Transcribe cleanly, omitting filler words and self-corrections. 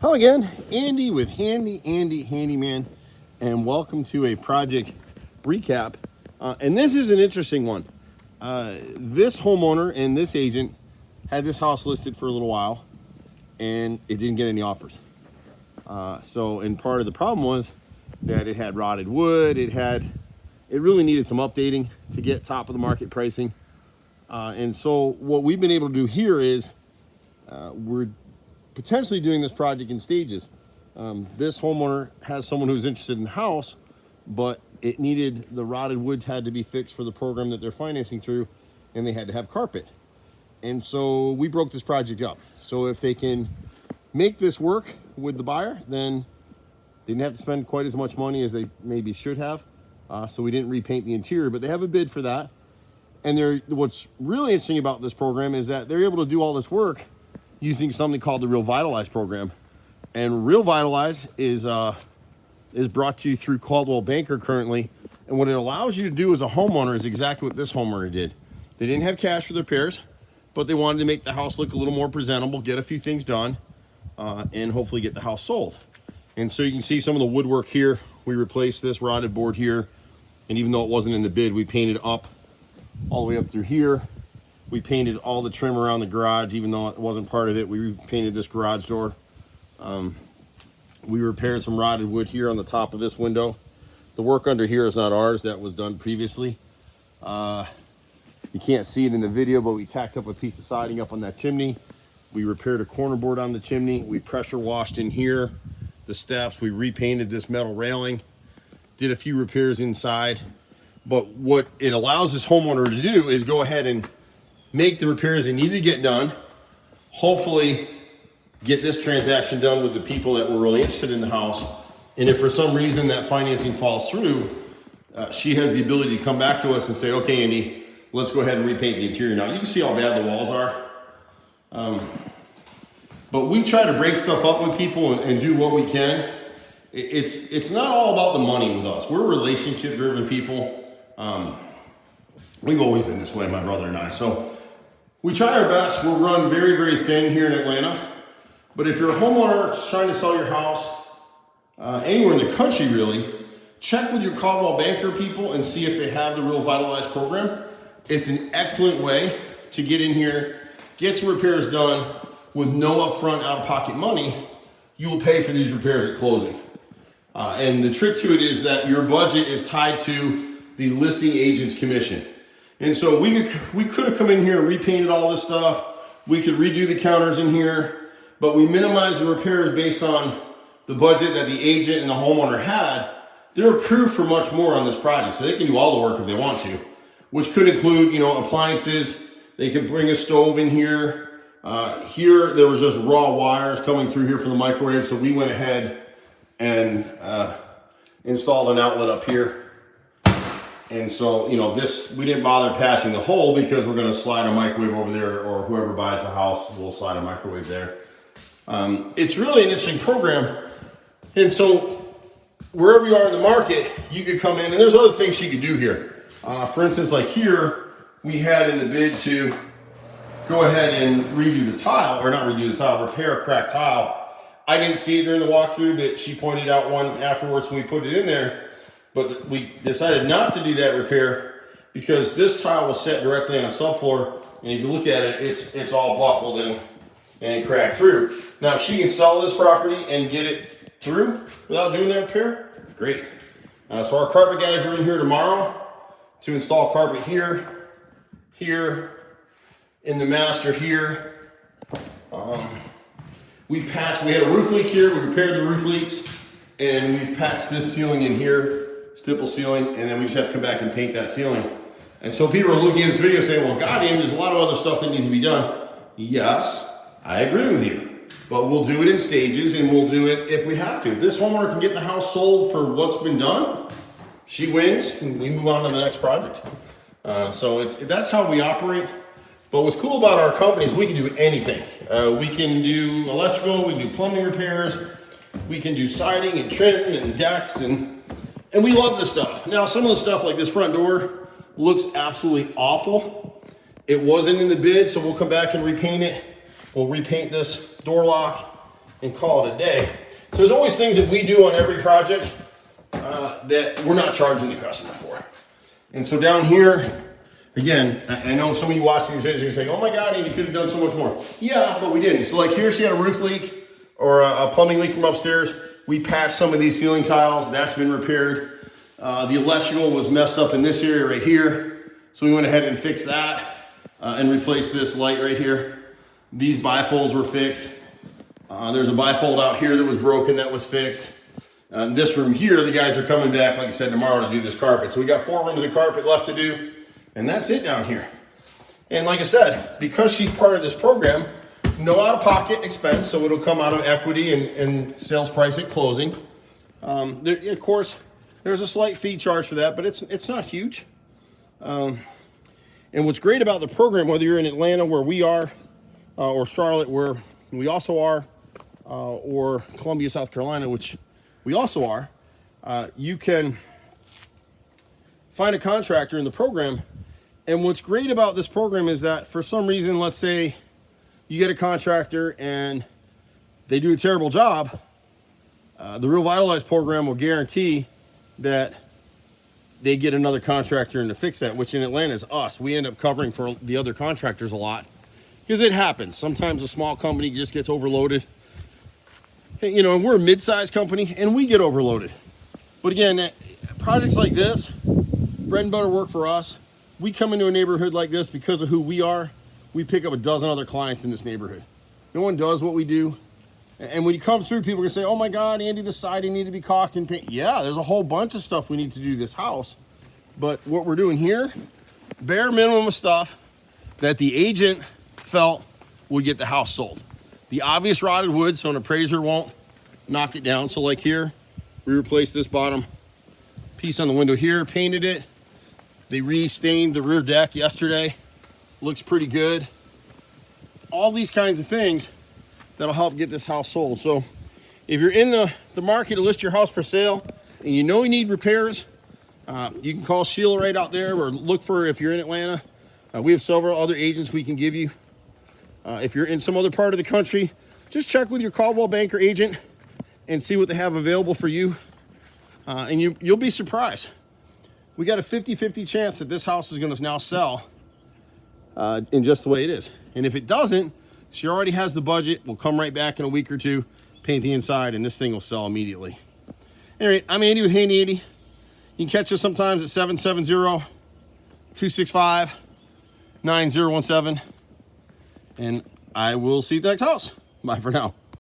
Hello again, Andy with Handyman, and welcome to a project recap. And this is an interesting one. This homeowner and this agent had this house listed for a little while, and it didn't get any offers. And part of the problem was that it had rotted wood. It really needed some updating to get top of the market pricing. And so what we've been able to do here is we're potentially doing this project in stages. This homeowner has someone who's interested in the house, but it needed, the rotted woods had to be fixed for the program that they're financing through, and they had to have carpet. And so we broke this project up. So if they can make this work with the buyer, then they didn't have to spend quite as much money as they maybe should have. So we didn't repaint the interior, but they have a bid for that. And what's really interesting about this program is that they're able to do all this work using something called the Real Vitalize program. And Real Vitalize is brought to you through Coldwell Banker currently. And what it allows you to do as a homeowner is exactly what this homeowner did. They didn't have cash for the repairs, but they wanted to make the house look a little more presentable, get a few things done, and hopefully get the house sold. And so you can see some of the woodwork here. We replaced this rotted board here. And even though it wasn't in the bid, we painted up all the way up through here. We painted all the trim around the garage, even though it wasn't part of it. We repainted this garage door. We repaired some rotted wood here on the top of this window. The work under here is not ours. That was done previously. You can't see it in the video, but we tacked up a piece of siding up on that chimney. We repaired a corner board on the chimney. We pressure washed in here the steps. We repainted this metal railing. Did a few repairs inside. But what it allows this homeowner to do is go ahead and make the repairs they need to get done, hopefully get this transaction done with the people that were really interested in the house. And if for some reason that financing falls through, she has the ability to come back to us and say, okay, Andy, let's go ahead and repaint the interior. Now you can see how bad the walls are. But we try to break stuff up with people and do what we can. It's not all about the money with us. We're relationship driven people. We've always been this way, my brother and I. So we try our best. We'll run very, very thin here in Atlanta. But if you're a homeowner trying to sell your house anywhere in the country, really, check with your Coldwell Banker people and see if they have the Real Vitalize program. It's an excellent way to get in here, get some repairs done with no upfront out-of-pocket money. You will pay for these repairs at closing. And the trick to it is that your budget is tied to the listing agent's commission. And so we could have come in here and repainted all this stuff. We could redo the counters in here, but we minimized the repairs based on the budget that the agent and the homeowner had. They're approved for much more on this project, so they can do all the work if they want to, which could include, appliances. They could bring a stove in here. Here, there was just raw wires coming through here for the microwave, so we went ahead and installed an outlet up here. And so, we didn't bother patching the hole because we're going to slide a microwave over there, or whoever buys the house will slide a microwave there. It's really an interesting program. And so wherever you are in the market, you could come in, and there's other things you could do here. For instance, like here, we had in the bid to go ahead and redo the tile, or not redo the tile, repair a cracked tile. I didn't see it during the walkthrough, but she pointed out one afterwards when we put it in there. But we decided not to do that repair because this tile was set directly on subfloor. And if you look at it, it's all buckled and cracked through. Now, if she can sell this property and get it through without doing that repair, great. So our carpet guys are in here tomorrow to install carpet here, in the master here. We had a roof leak here. We repaired the roof leaks, and we patched this ceiling in here. Stipple ceiling, and then we just have to come back and paint that ceiling. And so people are looking at this video saying, well, God, there's a lot of other stuff that needs to be done. Yes, I agree with you, but we'll do it in stages, and we'll do it if we have to. If this homeowner can get the house sold for what's been done, she wins, and we move on to the next project. So that's how we operate. But what's cool about our company is we can do anything. We can do electrical, we can do plumbing repairs, we can do siding and trim and decks, and we love this stuff. Now, some of the stuff like this front door looks absolutely awful. It wasn't in the bid, so we'll come back and repaint it. We'll repaint this door lock and call it a day. So there's always things that we do on every project that we're not charging the customer for. And so down here, again, I know some of you watching these videos are saying, oh my God, Andy, you could have done so much more. Yeah, but we didn't. So like here, she had a roof leak or a plumbing leak from upstairs. We patched some of these ceiling tiles. That's been repaired. The electrical was messed up in this area right here. So we went ahead and fixed that and replaced this light right here. These bifolds were fixed. There's a bifold out here that was broken that was fixed. This room here, the guys are coming back, like I said, tomorrow to do this carpet. So we got 4 rooms of carpet left to do, and that's it down here. And like I said, because she's part of this program, no out-of-pocket expense, so it'll come out of equity and sales price at closing. Of course, there's a slight fee charge for that, but it's not huge. And what's great about the program, whether you're in Atlanta where we are, or Charlotte where we also are, or Columbia, South Carolina, which we also are, you can find a contractor in the program. And what's great about this program is that for some reason, let's say you get a contractor and they do a terrible job, the Real Vitalize program will guarantee that they get another contractor in to fix that, which in Atlanta is us. We end up covering for the other contractors a lot because it happens. Sometimes a small company just gets overloaded. You know, and we're a mid-sized company and we get overloaded. But again, projects like this, bread and butter work for us. We come into a neighborhood like this because of who we are. We pick up a dozen other clients in this neighborhood. No one does what we do. And when you come through, people are gonna say, oh my God, Andy, the siding need to be caulked and paint. Yeah, there's a whole bunch of stuff we need to do to this house. But what we're doing here, bare minimum of stuff that the agent felt would get the house sold. The obvious rotted wood, so an appraiser won't knock it down. So like here, we replaced this bottom piece on the window here, painted it. They re-stained the rear deck yesterday. Looks pretty good. All these kinds of things that'll help get this house sold. So if you're in the market to list your house for sale and you know you need repairs, you can call Sheila right out there or look for, if you're in Atlanta, we have several other agents we can give you. If you're in some other part of the country, just check with your Coldwell Banker agent and see what they have available for you. And you'll be surprised. We got a 50-50 chance that this house is gonna now sell in just the way it is. And if it doesn't, she already has the budget. We'll come right back in a week or two, paint the inside, and this thing will sell immediately. Anyway, I'm Andy with Handy Andy. You can catch us sometimes at 770-265-9017. And I will see you at the next house. Bye for now.